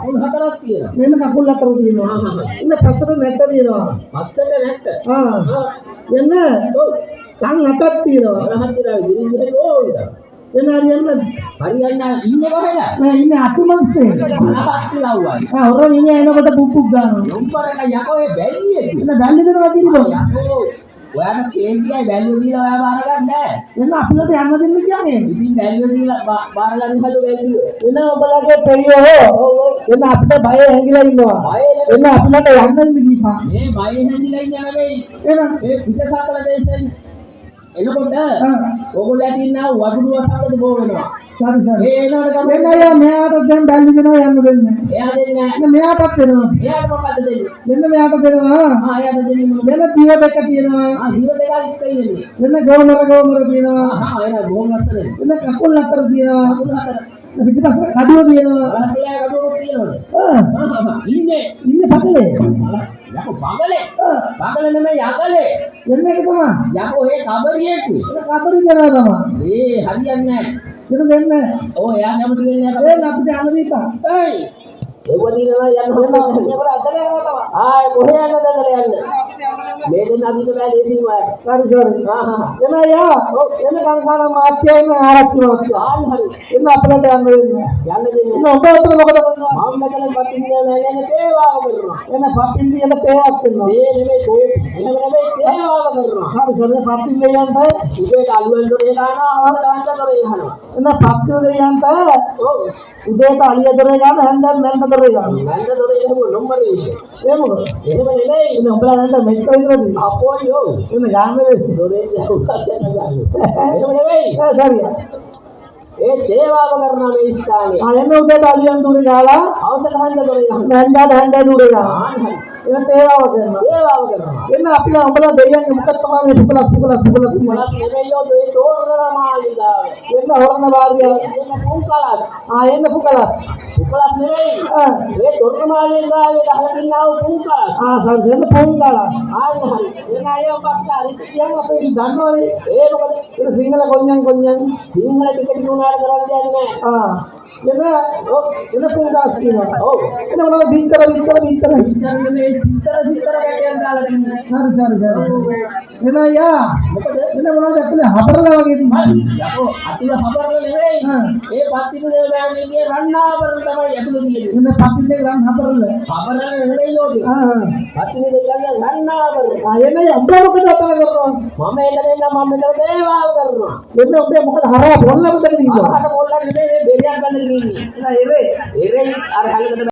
කකුල් හතරක් තියෙනවා. මෙන්න කකුල් හතර තියෙනවා. ඉන්න පස්සට නැට්ට තියෙනවා. පස්සට නැට්ට. එන්න කන් හතක් තියෙනවා. හතරක් ගිරින් ඕවිද. එන්න හරියන්න. හරියන්න ඉන්නේ කොහෙද? නෑ ඉන්නේ අතුමන්සේ. අනපත් කියලා වුණා. හොරන් ඉන්නේ එනකොට පුප්පුක් ගන්නවා. උඹරක යකෝ ඒ බැල්ලියේ. එන්න බැල්ලි දෙනවා කිරිබෝ. යකෝ ඔයාට කේන්තියයි බැල්ලිය දීලා ඔයා බාර ගන්න නෑ. එන්න අපිට යන්න දෙන්න කියන්නේ. ඉතින් බැල්ලිය දීලා බාර ගන්න හදු බැල්ලිය. එන්න ඔබලගේ තෙයියෝ. එන්න අපිට බය හැංගිලා ඉන්නවා. එන්න අපිට යන්න දෙන්න දීපා. මේ බය හැංගිලා ඉන්නේ නෙවෙයි. එන්න ඒ පිටසක්වල දේශයෙන් එනකොට ඕගොල්ලෝ ඇතින්නා වදුරුව සම්බන්ධ බෝ වෙනවා. සරි සරි. ඒ එනකොට තමයි එන්න අයියා මෙයාට දැන් බැල්ලි දෙනවා යන්න දෙන්න. එයා දෙන්නේ එන්න මෙයාටත් දෙනවා. එයාට මොකද්ද දෙන්නේ? මෙන්න මෙයාට දෙනවා. එයාට දෙන්නේ මොකද? මෙන්න දිය දෙක තියෙනවා. හිර දෙකක් ඉස්සෙන්නේ. මෙන්න ගෝමර තියෙනවා. එයා බොහොම ලස්සනයි. මෙන්න කකුල් හතර තියෙනවා. කකුල් හතර. පිටිපස්ස කඩුව තියෙනවා. රහතලා කඩුවක් තියෙනවා. ඉන්නේ පතලේ. යකෝ බගලේ. බගල නෙමෙයි යකලේ. එන්න එක තමයි. යකෝ ඒ කබරියෙක්. ඒක කබරි දෙනවා තමයි. ඒ හරියන්නේ නැහැ. ඒක දෙන්න. ඔව් එයා කැමති වෙන්නේ නැහැ. ඒ අපිට යන්න දීපා. ඒයි. ඒක දිනනවා යන්න හොඳ. ඒවල අදලා යනවා තමයි. ආයි කොහේ යන්නද යන්න. මේ දෙන්න අදින්න බෑ දෙන්නේ ඔයාට. සරි සරි. එන්න අයියා. එන්න කංකාන මාත්‍යා ඉන්න ආරච්චි මාත්‍යා. හරි. එන්න අපලට යන්න දෙන්න. යන්න දෙන්නේ. එන්න ඔබ උතර මොකද කරනවා? මම මෙතන පත්තින්නේ නැහැ නේද තේවාව කරනවා. එන්න පත්තින්දි එන්න තේවක් කරනවා. මේ නෙමෙයි කොයි. එහෙම නෙමෙයි තේවාව කරනවා. හරි සරි පත්තින්දි යන්න. උදේට අලුවෙන් දොරේ දානවා අවදාන්ත දොරේ ගහනවා. එන්න පත්තින්දි යන්න. ඔව්. උදේට අලිය දොරේ ගන්න හැන්දන් මැන්ද දොරේ ගන්න. මැන්ද දොරේ ගහුව නම්බරේ ඉන්නේ. ඒ මොකද? එහෙම නෙමෙයි. එන්න උඹලා දැන් මෙච්චර ඉඳලාද? අපෝයෝ. එන්න ගාන්නේ දොරේ යවුවා කියන ගානේ. එහෙම නෙමෙයි. සරි. ඒ තේවාව කරන මේ ස්ථානේ. එන්න උදේට අලියන් දොරේ ගාලා අවසර හන්ද දොරේ ගහනවා. මැන්දාට හැන්දන් දොරේ ගන්නවා. එන්න තේවාව කරනවා. තේවාව කරනවා. එන්න අපිලා උඹලා දෙයියන්ගේ මොකක්ද තමයි පුකලස් මොනස් නෙමෙයියෝ ඒ තෝරන මාලිගාව. එන්න හොරන වාරිය. එන්න පුංකලස්. එන්න පුකලස්. පුංකලස් නෙමෙයි. ඒ තෝරන මාලිගාවේ ගහලා තින්නා වූ පුංකලස්. සරි එන්න පුකලස්. හරි. එන්න අයියා ඔබට හරි කියන්න අපේ දන්නවනේ. ඒ මොකද? එන්න සිංහල කොඤ්ඤං. සිංහල ටික ටික උනාට කරන්න දෙන්නේ නැහැ. එන්න පුකලස් කියනවා. ඔව්. එන්න මොනවද බින්තර. නෙමෙයි සිතර ගැටෙන් දාලා තින්නේ. සරි. එන්න අයියා. මොකද? එන්න මොනවද අපේ හබරලා වගේ තියෙන්නේ. යකෝ අතුල හබරල නෙමෙයි. ඒ පත්තින දේවයන්ගේ රන්නාවරණ තමයි ඇතුළේ තියෙන්නේ. එන්න පත්තිනේ ගන්න හබරල. හබරල නෙමෙයි යෝගේ. පත්තින දේවයන්ගේ රන්නාවරණ. එන්න උඹ මොකද අතල කරනවා? මම එතන මෙතන දේවාව කරනවා. එන්න උඹ මොකද හරව පොල්ලම දෙන්න ඉන්නවා. අහකට පොල්ලන් නෙමෙයි මේ බෙරියක් ගන්න ඉන්නේ. එන්න එරේ එරේ අර හැලකට